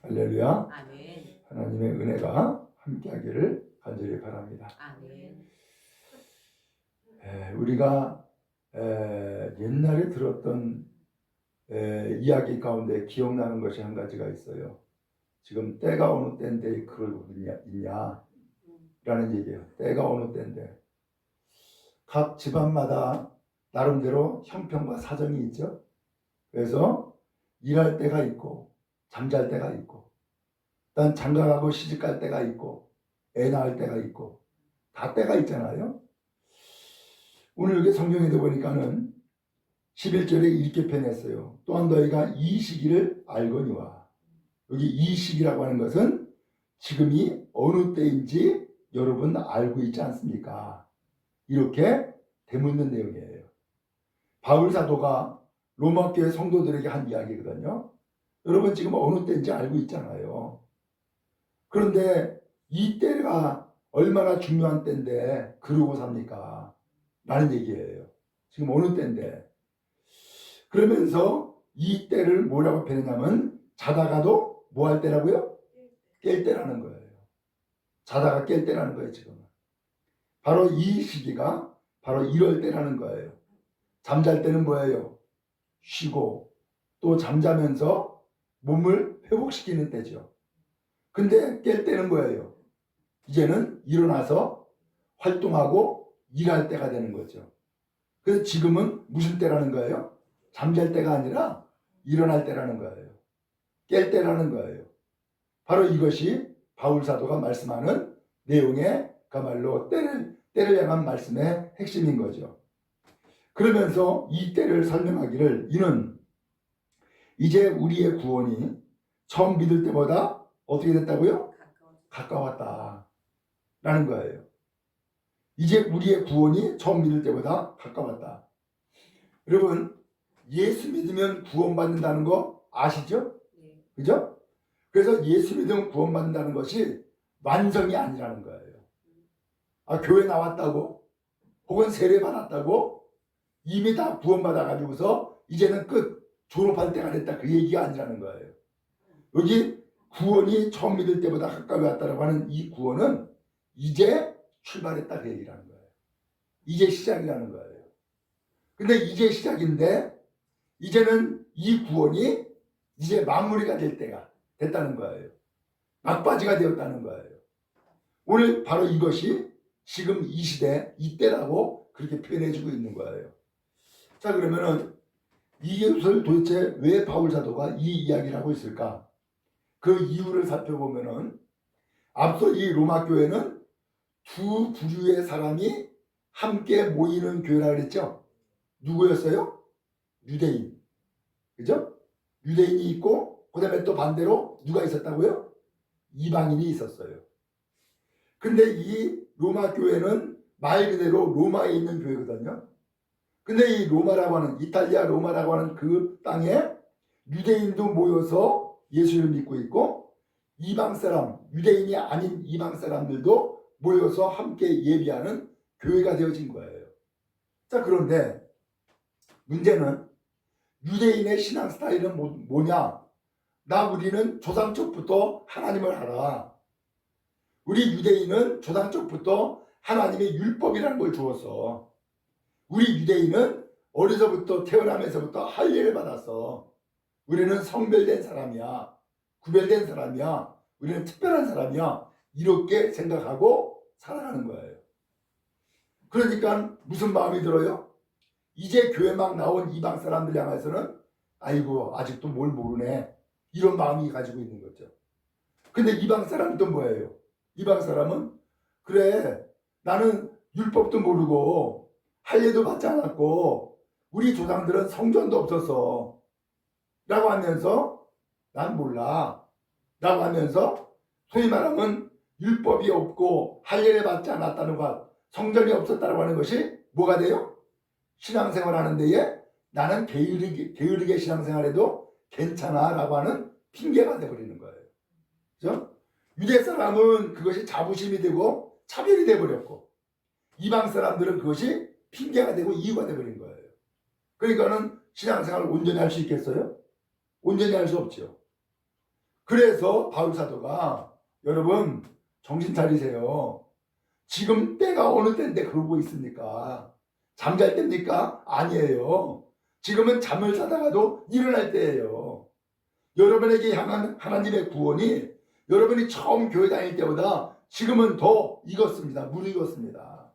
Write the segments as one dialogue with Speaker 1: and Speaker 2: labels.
Speaker 1: 할렐루야.
Speaker 2: 아멘.
Speaker 1: 하나님의 은혜가 함께하기를 간절히 바랍니다.
Speaker 2: 아멘.
Speaker 1: 우리가 옛날에 들었던 이야기 가운데 기억나는 것이 한 가지가 있어요. 지금 때가 어느 때인데 그러고 있냐라는 얘기예요. 때가 어느 때인데 각 집안마다 나름대로 형편과 사정이 있죠. 그래서 일할 때가 있고 잠잘 때가 있고 일단 장가가고 시집갈 때가 있고 애 낳을 때가 있고 다 때가 있잖아요. 오늘 여기 성경에도 보니까는 11절에 이렇게 표현했어요. 또한 너희가 이 시기를 알거니와. 여기 이 시기라고 하는 것은 지금이 어느 때인지 여러분 알고 있지 않습니까? 이렇게 되묻는 내용이에요. 바울 사도가 로마 교회 성도들에게 한 이야기거든요. 여러분 지금 어느 때인지 알고 있잖아요. 그런데 이 때가 얼마나 중요한 때인데 그러고 삽니까? 라는 얘기예요. 지금 어느 때인데. 그러면서 이 때를 뭐라고 표현하냐면 자다가도 뭐 할 때라고요? 깰 때라는 거예요. 자다가 깰 때라는 거예요. 지금 바로 이 시기가 바로 이럴 때라는 거예요. 잠잘 때는 뭐예요? 쉬고 또 잠자면서 몸을 회복시키는 때죠. 근데 깰 때는 뭐예요? 이제는 일어나서 활동하고 일할 때가 되는 거죠. 그래서 지금은 무슨 때라는 거예요? 잠잘 때가 아니라 일어날 때라는 거예요. 깰 때라는 거예요. 바로 이것이 바울 사도가 말씀하는 내용의 그야말로 때를 향한 말씀의 핵심인 거죠. 그러면서 이 때를 설명하기를 이는 이제 우리의 구원이 처음 믿을 때보다 어떻게 됐다고요? 가까웠다 라는 거예요. 이제 우리의 구원이 처음 믿을 때보다 가까웠다. 여러분 예수 믿으면 구원받는다는 거 아시죠? 그죠? 그래서 예수 믿으면 구원받는다는 것이 완성이 아니라는 거예요. 교회 나왔다고 혹은 세례 받았다고 이미 다 구원받아가지고서 이제는 끝 졸업할 때가 됐다 그 얘기가 아니라는 거예요. 여기 구원이 처음 믿을 때보다 가까이 왔다라고 하는 이 구원은 이제 출발했다 그 얘기라는 거예요. 이제 시작이라는 거예요. 근데 이제 시작인데 이제는 이 구원이 이제 마무리가 될 때가 됐다는 거예요. 막바지가 되었다는 거예요. 오늘 바로 이것이 지금 이 시대 이때라고 그렇게 표현해주고 있는 거예요. 자 그러면은 이것을 도대체 왜 바울 사도가 이 이야기를 하고 있을까? 그 이유를 살펴보면은 앞서 이 로마 교회는 두 부류의 사람이 함께 모이는 교회라 그랬죠. 누구였어요? 유대인. 그죠? 유대인이 있고 그 다음에 또 반대로 누가 있었다고요? 이방인이 있었어요. 근데 이 로마 교회는 말 그대로 로마에 있는 교회거든요. 근데 이 로마라고 하는 이탈리아 로마라고 하는 그 땅에 유대인도 모여서 예수를 믿고 있고 이방 사람 유대인이 아닌 이방 사람들도 모여서 함께 예비하는 교회가 되어진 거예요. 자 그런데 문제는 유대인의 신앙 스타일은 뭐냐? 우리는 조상 쪽부터 하나님을 알아. 우리 유대인은 조상 쪽부터 하나님의 율법이라는 걸 주었어. 우리 유대인은 어려서부터 태어나면서부터 할례를 받았어. 우리는 성별된 사람이야. 구별된 사람이야. 우리는 특별한 사람이야. 이렇게 생각하고 살아가는 거예요. 그러니까 무슨 마음이 들어요? 이제 교회 막 나온 이방 사람들 향해서는 아이고 아직도 뭘 모르네. 이런 마음이 가지고 있는 거죠. 근데 이방 사람은 뭐예요? 이방 사람은 그래 나는 율법도 모르고 할례도 받지 않았고 우리 조상들은 성전도 없었어 라고 하면서 난 몰라 라고 하면서 소위 말하면 율법이 없고 할례를 받지 않았다는 것 성전이 없었다고 하는 것이 뭐가 돼요? 신앙생활 하는 데에 나는 게으르게 신앙생활해도 괜찮아 라고 하는 핑계가 돼버리는 거예요. 그죠? 유대 사람은 그것이 자부심이 되고 차별이 돼버렸고 이방 사람들은 그것이 핑계가 되고 이유가 돼버린 거예요. 그러니까는 신앙생활을 온전히 할 수 있겠어요? 온전히 할 수 없죠. 그래서 바울 사도가 여러분 정신 차리세요. 지금 때가 어느 때인데 그러고 있습니까? 잠잘 때입니까? 아니에요. 지금은 잠을 자다가도 일어날 때예요. 여러분에게 향한 하나님의 구원이 여러분이 처음 교회 다닐 때보다 지금은 더 익었습니다. 무르익었습니다.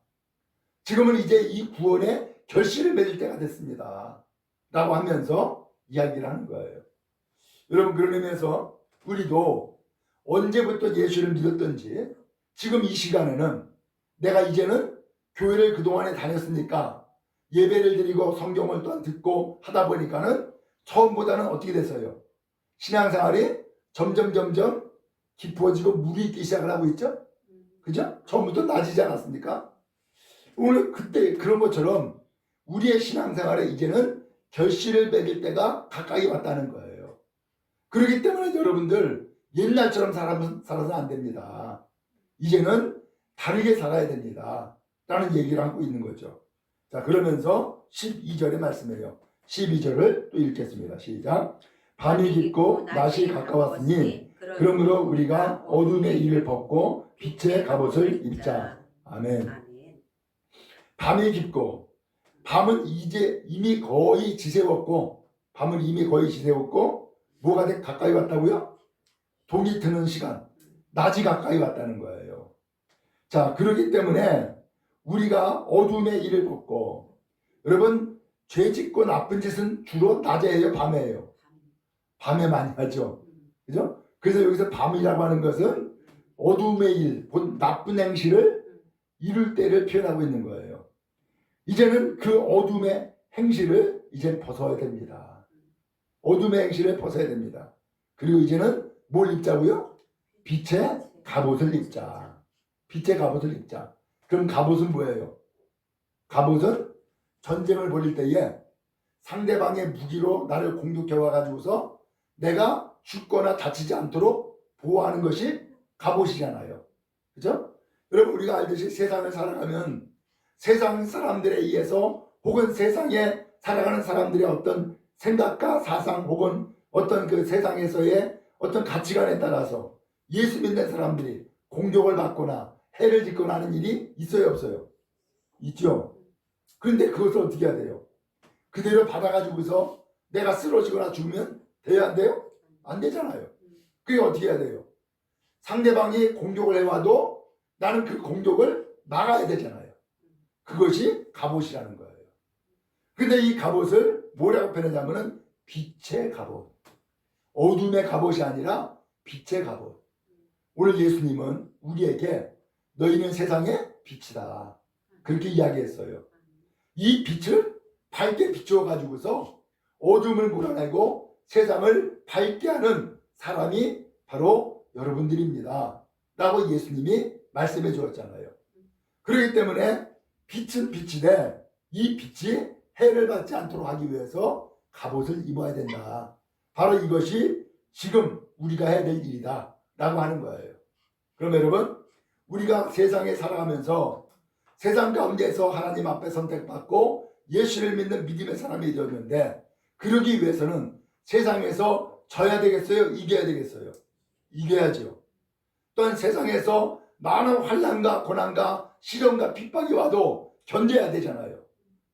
Speaker 1: 지금은 이제 이 구원에 결실을 맺을 때가 됐습니다. 라고 하면서 이야기를 하는 거예요. 여러분 그런 의미에서 우리도 언제부터 예수를 믿었던지 지금 이 시간에는 내가 이제는 교회를 그동안에 다녔으니까 예배를 드리고 성경을 또한 듣고 하다 보니까는 처음보다는 어떻게 됐어요? 신앙생활이 점점 깊어지고 무르익기 시작을 하고 있죠? 그죠? 처음부터 낮이지 않았습니까? 오늘 그때 그런 것처럼 우리의 신앙생활에 이제는 결실을 맺을 때가 가까이 왔다는 거예요. 그렇기 때문에 여러분들 옛날처럼 살아서는 안 됩니다. 이제는 다르게 살아야 됩니다. 라는 얘기를 하고 있는 거죠. 자, 그러면서 12절의 말씀이에요. 12절을 또 읽겠습니다. 시작. 밤이 깊고 낮이 가까웠으니 그러므로 우리가 어둠의 일을 벗고 빛의 갑옷을 입자. 아멘. 밤이 깊고 밤은 이제 이미 거의 지새웠고 뭐가 가까이 왔다고요? 동이 트는 시간, 낮이 가까이 왔다는 거예요. 자, 그렇기 때문에 우리가 어둠의 일을 벗고, 여러분 죄 짓고 나쁜 짓은 주로 낮에 해요, 밤에 해요? 밤에 많이 하죠. 그죠? 그래서 여기서 밤이라고 하는 것은 어둠의 일, 본 나쁜 행실을 이룰 때를 표현하고 있는 거예요. 이제는 그 어둠의 행실을 이제 벗어야 됩니다. 어둠의 행실을 벗어야 됩니다. 그리고 이제는 뭘 입자고요? 빛의 갑옷을 입자. 빛의 갑옷을 입자. 그럼 갑옷은 뭐예요? 갑옷은 전쟁을 벌일 때에 상대방의 무기로 나를 공격해 와가지고서 내가 죽거나 다치지 않도록 보호하는 것이 갑옷이잖아요. 그죠? 여러분 우리가 알듯이 세상을 살아가면 세상 사람들에 의해서 혹은 세상에 살아가는 사람들의 어떤 생각과 사상 혹은 어떤 그 세상에서의 어떤 가치관에 따라서 예수 믿는 사람들이 공격을 받거나 해를 짓거나 하는 일이 있어요, 없어요? 있죠. 그런데 그것을 어떻게 해야 돼요? 그대로 받아가지고서 내가 쓰러지거나 죽으면 돼야 안 돼요? 안 되잖아요. 그게 어떻게 해야 돼요? 상대방이 공격을 해와도 나는 그 공격을 막아야 되잖아요. 그것이 갑옷이라는 거예요. 근데 이 갑옷을 뭐라고 표현하냐면은 빛의 갑옷. 어둠의 갑옷이 아니라 빛의 갑옷. 오늘 예수님은 우리에게 너희는 세상의 빛이다. 그렇게 이야기했어요. 이 빛을 밝게 비추어 가지고서 어둠을 몰아내고 세상을 밝게 하는 사람이 바로 여러분들입니다. 라고 예수님이 말씀해 주었잖아요. 그렇기 때문에 빛은 빛이되 이 빛이 해를 받지 않도록 하기 위해서 갑옷을 입어야 된다. 바로 이것이 지금 우리가 해야 될 일이다. 라고 하는 거예요. 그럼 여러분 우리가 세상에 살아가면서 세상 가운데서 하나님 앞에 선택받고 예수를 믿는 믿음의 사람이 되었는데 그러기 위해서는 세상에서 져야 되겠어요? 이겨야 되겠어요? 이겨야죠. 또한 세상에서 많은 환난과 고난과 시련과 핍박이 와도 견뎌야 되잖아요.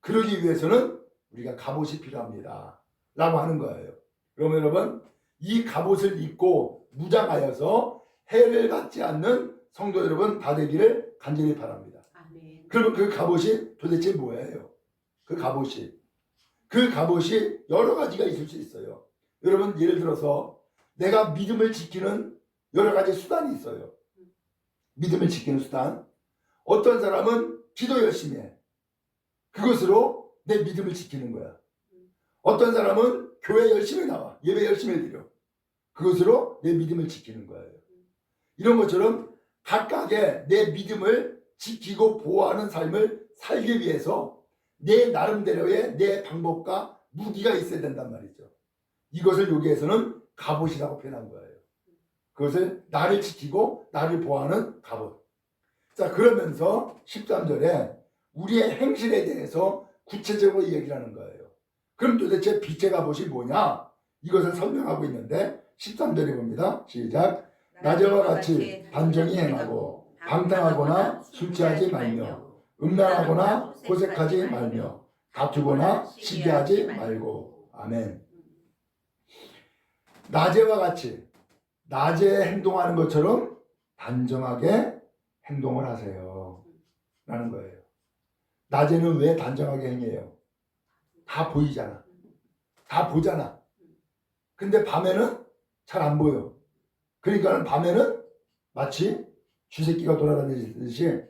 Speaker 1: 그러기 위해서는 우리가 갑옷이 필요합니다. 라고 하는 거예요. 그러면 여러분 이 갑옷을 입고 무장하여서 해를 받지 않는 성도 여러분 다 되기를 간절히 바랍니다. 아멘. 그러면 그 갑옷이 도대체 뭐예요? 그 갑옷이 여러 가지가 있을 수 있어요. 여러분 예를 들어서 내가 믿음을 지키는 여러 가지 수단이 있어요. 믿음을 지키는 수단. 어떤 사람은 기도 열심히 해. 그것으로 내 믿음을 지키는 거야. 어떤 사람은 교회 열심히 나와. 예배 열심히 드려. 그것으로 내 믿음을 지키는 거예요. 이런 것처럼 각각의 내 믿음을 지키고 보호하는 삶을 살기 위해서 내 나름대로의 내 방법과 무기가 있어야 된단 말이죠. 이것을 여기에서는 갑옷이라고 표현한 거예요. 그것을 나를 지키고 나를 보호하는 갑옷. 자, 그러면서 13절에 우리의 행실에 대해서 구체적으로 얘기를 하는 거예요. 그럼 도대체 빛의 갑옷이 뭐냐? 이것을 설명하고 있는데 13절에 봅니다. 시작. 낮에와 같이 단정히 행하고 방탕하거나 술 취하지 말며 음란하거나 호색하지 말며 다투거나 시기하지 말고. 아멘. 낮에와 같이 낮에 행동하는 것처럼 단정하게 행동을 하세요 라는 거예요. 낮에는 왜 단정하게 행해요? 다 보이잖아. 다 보잖아. 근데 밤에는 잘 안 보여. 그러니까 밤에는 마치 쥐새끼가 돌아다니듯이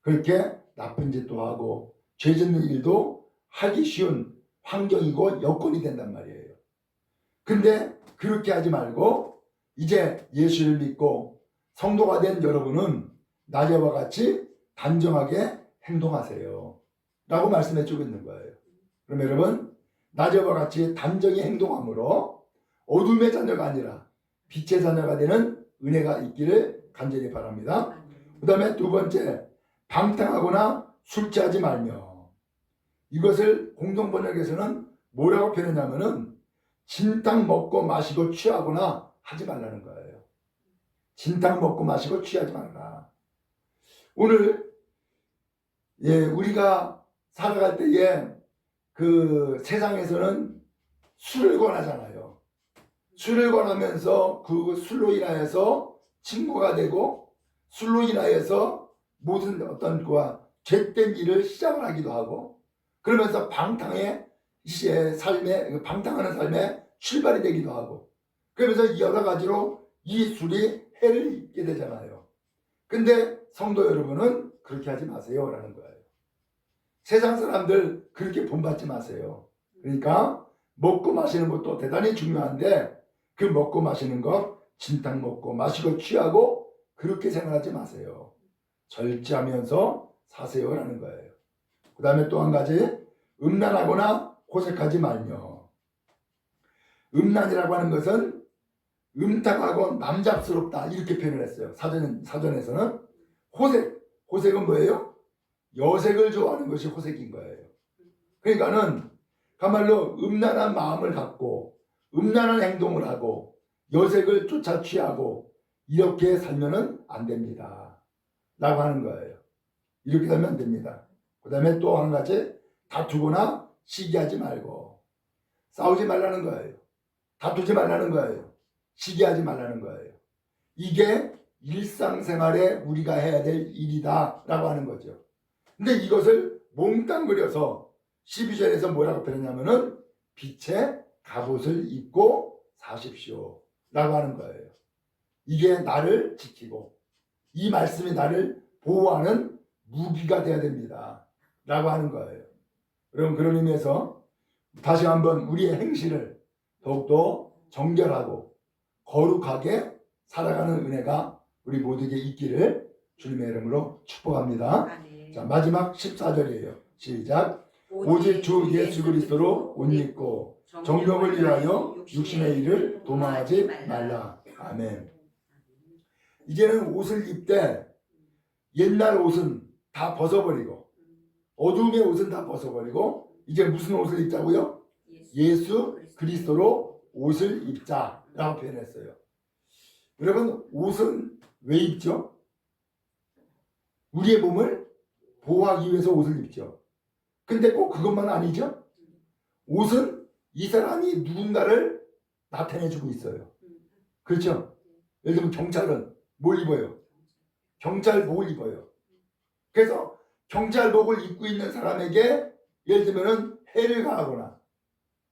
Speaker 1: 그렇게 나쁜 짓도 하고 죄 짓는 일도 하기 쉬운 환경이고 여건이 된단 말이에요. 근데 그렇게 하지 말고 이제 예수를 믿고 성도가 된 여러분은 낮에와 같이 단정하게 행동하세요 라고 말씀해 주고 있는 거예요. 그럼 여러분, 낮에와 같이 단정히 행동함으로 어둠의 자녀가 아니라 빛의 자녀가 되는 은혜가 있기를 간절히 바랍니다. 그 다음에 두 번째, 방탕하거나 술 취하지 말며. 이것을 공동번역에서는 뭐라고 표현하냐면은 진탕 먹고 마시고 취하거나 하지 말라는 거예요. 진탕 먹고 마시고 취하지 말라. 오늘 우리가 살아갈 때에 그 세상에서는 술을 권하잖아요. 술을 권하면서 그 술로 인하여서 친구가 되고 술로 인하여서 모든 어떤 그와 죄된 일을 시작을 하기도 하고 그러면서 방탕하는 삶에 출발이 되기도 하고 그러면서 여러 가지로 이 술이 해를 입게 되잖아요. 근데 성도 여러분은 그렇게 하지 마세요 라는 거예요. 세상 사람들 그렇게 본받지 마세요. 그러니까 먹고 마시는 것도 대단히 중요한데 그 먹고 마시는 것 진탕 먹고 마시고 취하고 그렇게 생각하지 마세요. 절제하면서 사세요라는 거예요. 그 다음에 또 한 가지 음란하거나 호색하지 말며. 음란이라고 하는 것은 음탕하고 남잡스럽다 이렇게 표현을 했어요. 사전에서는 호색은 뭐예요? 여색을 좋아하는 것이 호색인 거예요. 그러니까는 가말로 음란한 마음을 갖고 음란한 행동을 하고 여색을 쫓아 취하고 이렇게 살면은 안 됩니다 라고 하는 거예요. 이렇게 살면 안 됩니다. 그 다음에 또 한 가지 다투거나 시기하지 말고. 싸우지 말라는 거예요. 다투지 말라는 거예요. 시기하지 말라는 거예요. 이게 일상생활에 우리가 해야 될 일이다 라고 하는 거죠. 근데 이것을 몽땅 그려서 12절에서 뭐라고 표현하냐면은 빛의 갑옷을 입고 사십시오 라고 하는 거예요. 이게 나를 지키고 이 말씀이 나를 보호하는 무기가 되어야 됩니다 라고 하는 거예요. 여러분 그런 의미에서 다시 한번 우리의 행실을 더욱더 정결하고 거룩하게 살아가는 은혜가 우리 모두에게 있기를 주님의 이름으로 축복합니다. 자, 마지막 14절이에요. 시작. 오직 주 예수 그리스도로 옷 입고 정욕을 위하여 육신의 일을 도망하지 말라. 아멘. 이제는 옷을 입되 옛날 옷은 다 벗어버리고 어두움의 옷은 다 벗어버리고 이제 무슨 옷을 입자고요? 예수 그리스도로 옷을 입자라고 표현했어요. 여러분 옷은 왜 입죠? 우리의 몸을 보호하기 위해서 옷을 입죠. 근데 꼭 그것만 아니죠? 옷은 이 사람이 누군가를 나타내주고 있어요. 그렇죠? 예를 들면 경찰은 뭘 입어요? 경찰복을 입어요. 그래서 경찰복을 입고 있는 사람에게 예를 들면 해를 가하거나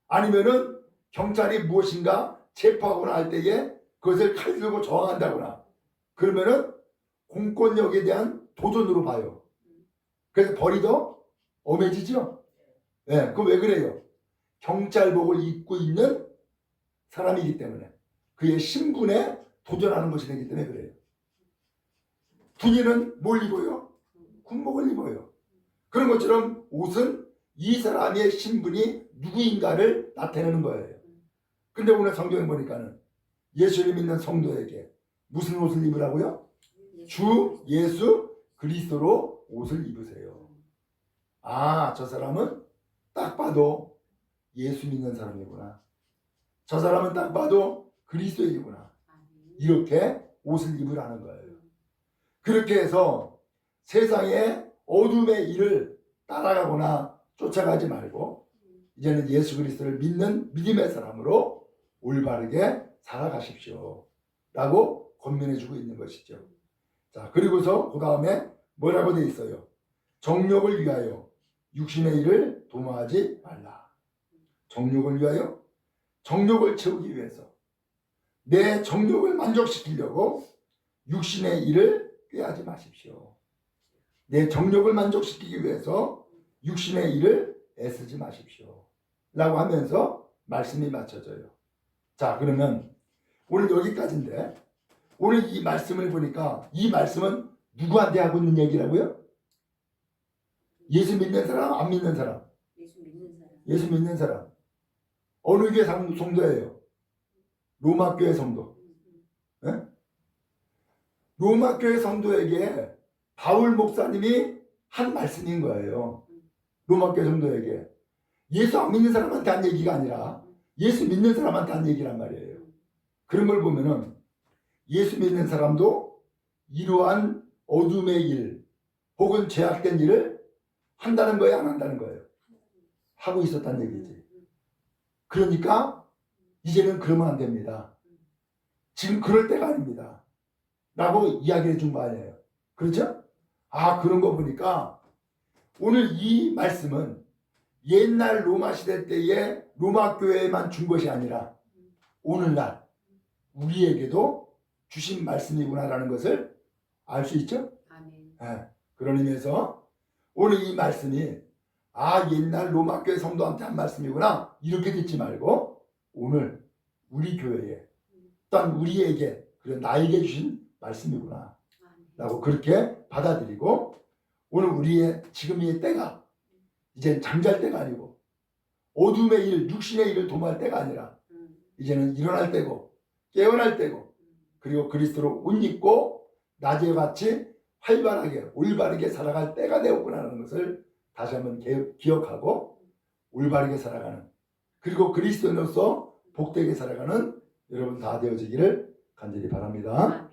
Speaker 1: 아니면은 경찰이 무엇인가 체포하거나 할 때에 그것을 칼 들고 저항한다거나 그러면은 공권력에 대한 도전으로 봐요. 그래서 벌이 더 엄해지죠? 네, 그럼 왜 그래요? 경찰복을 입고 있는 사람이기 때문에 그의 신분에 도전하는 것이 되기 때문에 그래요. 군인은 뭘 입어요? 군복을 입어요. 그런 것처럼 옷은 이 사람의 신분이 누구인가를 나타내는 거예요. 근데 오늘 성경에 보니까는 예수를 믿는 성도에게 무슨 옷을 입으라고요? 주 예수 그리스도로 옷을 입으세요. 아, 저 사람은 딱 봐도 예수 믿는 사람이구나. 저 사람은 딱 봐도 그리스도이구나. 이렇게 옷을 입으라는 거예요. 그렇게 해서 세상의 어둠의 일을 따라가거나 쫓아가지 말고 이제는 예수 그리스도를 믿는 믿음의 사람으로 올바르게 살아가십시오. 라고 권면해주고 있는 것이죠. 자, 그리고서 그 다음에 뭐라고 돼 있어요? 정욕을 위하여 육신의 일을 도모하지 말라. 정욕을 위하여? 정욕을 채우기 위해서 내 정욕을 만족시키려고 육신의 일을 꾀하지 마십시오. 내 정욕을 만족시키기 위해서 육신의 일을 애쓰지 마십시오. 라고 하면서 말씀이 맞춰져요. 자, 그러면 오늘 여기까지인데 오늘 이 말씀을 보니까 이 말씀은 누구한테 하고 있는 얘기라고요? 예수 믿는 사람, 안 믿는 사람?
Speaker 2: 예수 믿는 사람.
Speaker 1: 예수 믿는 사람. 어느 교회 성도예요? 로마 교회 성도. 네? 로마 교회 성도에게 바울 목사님이 한 말씀인 거예요. 로마 교회 성도에게. 예수 안 믿는 사람한테 한 얘기가 아니라 예수 믿는 사람한테 한 얘기란 말이에요. 그런 걸 보면은 예수 믿는 사람도 이러한 어둠의 일 혹은 죄악된 일을 한다는 거예요, 안 한다는 거예요? 하고 있었다는 얘기지. 그러니까 이제는 그러면 안 됩니다. 지금 그럴 때가 아닙니다. 라고 이야기해 준 거 아니에요. 그렇죠? 아, 그런 거 보니까 오늘 이 말씀은 옛날 로마 시대 때의 로마 교회에만 준 것이 아니라 오늘날 우리에게도 주신 말씀이구나라는 것을 알 수 있죠?
Speaker 2: 아멘.
Speaker 1: 네. 그런 의미에서 오늘 이 말씀이 아, 옛날 로마 교회 성도한테 한 말씀이구나 이렇게 듣지 말고 오늘 우리 교회에 또한 우리에게 그런 나에게 주신 말씀이구나 라고 그렇게 받아들이고 오늘 우리의 지금의 때가 이제 잠잘 때가 아니고 어둠의 일, 육신의 일을 도모할 때가 아니라 이제는 일어날 때고 깨어날 때고 그리고 그리스도로 옷 입고 낮에 같이 활발하게 올바르게 살아갈 때가 되었구나라는 것을 다시 한번 기억하고 올바르게 살아가는 그리고 그리스도인으로서 복되게 살아가는 여러분 다 되어지기를 간절히 바랍니다.